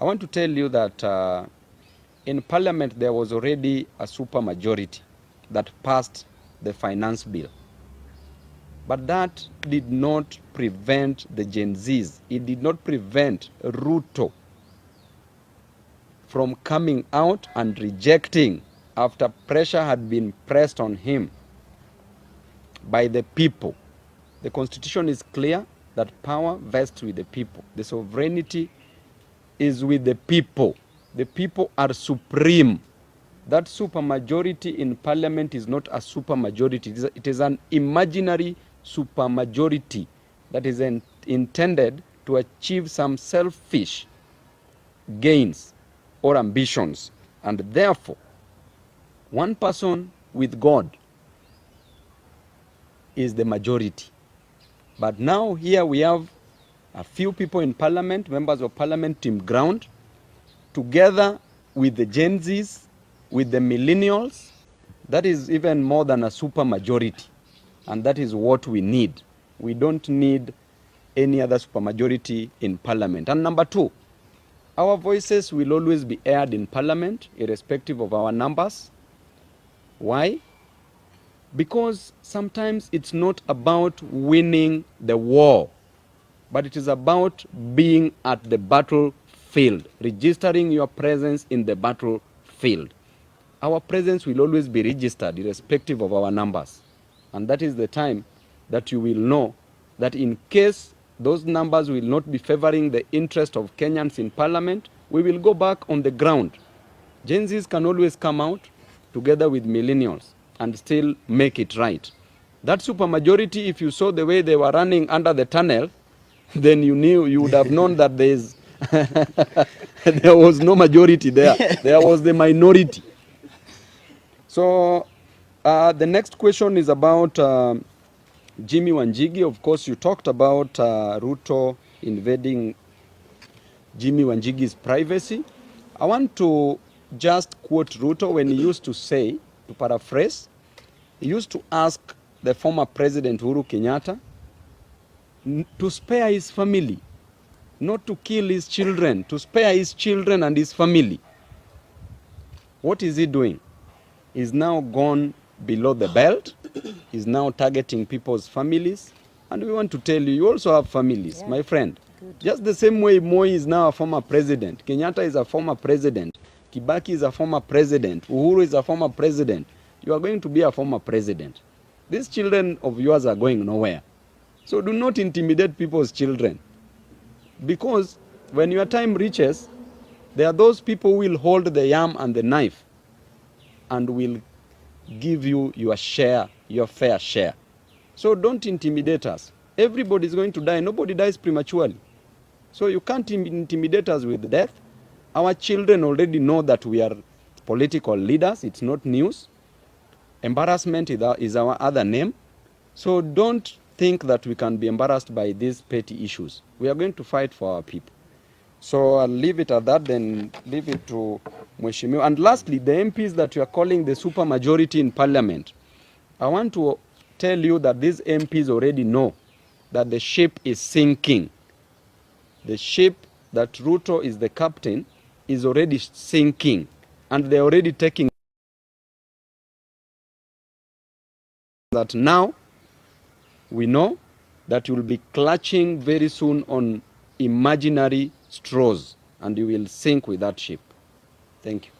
I want to tell you that in Parliament there was already a super majority that passed the finance bill. But that did not prevent the Gen Zs. It did not prevent Ruto from coming out and rejecting after pressure had been pressed on him by the people. The Constitution is clear that power vests with the people. The sovereignty is with the people. The people are supreme. That supermajority in Parliament is not a supermajority. It is an imaginary supermajority that is intended to achieve some selfish gains or ambitions. And therefore, one person with God is the majority. But now here we have a few people in Parliament, members of Parliament, Team Ground, together with the Gen Zs, with the millennials. That is even more than a super majority. And that is what we need. We don't need any other super majority in Parliament. And number two, our voices will always be aired in Parliament, irrespective of our numbers. Why? Because sometimes it's not about winning the war, but it is about being at the battlefield, registering your presence in the battlefield. Our presence will always be registered irrespective of our numbers. And that is the time that you will know that in case those numbers will not be favoring the interest of Kenyans in Parliament, we will go back on the ground. Gen Zs can always come out together with millennials and still make it right. That supermajority, if you saw the way they were running under the tunnel, then you would have known that there was no majority there. There was the minority. So the next question is about JIMI WANJIGI. Of course, you talked about Ruto invading JIMI WANJIGI's privacy. I want to just quote Ruto when he used to say, to paraphrase, he used to ask the former President Uhuru Kenyatta to spare his family, not to kill his children, to spare his children and his family. What is he doing? He's now gone below the belt. He's now targeting people's families. And we want to tell you, you also have families, yeah, my friend. Good. Just the same way Moi is now a former president, Kenyatta is a former president, Kibaki is a former president, Uhuru is a former president. You are going to be a former president. These children of yours are going nowhere. So do not intimidate people's children. Because when your time reaches, there are those people who will hold the yam and the knife and will give you your share, your fair share. So don't intimidate us. Everybody is going to die. Nobody dies prematurely. So you can't intimidate us with death. Our children already know that we are political leaders. It's not news. Embarrassment is our other name. So don't think that we can be embarrassed by these petty issues. We are going to fight for our people. So I'll leave it at that, then leave it to Mheshimiwa. And lastly, the MPs that you are calling the super majority in Parliament, I want to tell you that these MPs already know that the ship is sinking. The ship that Ruto is the captain is already sinking, and they're already taking that. Now we know that you will be clutching very soon on imaginary straws, and you will sink with that ship. Thank you.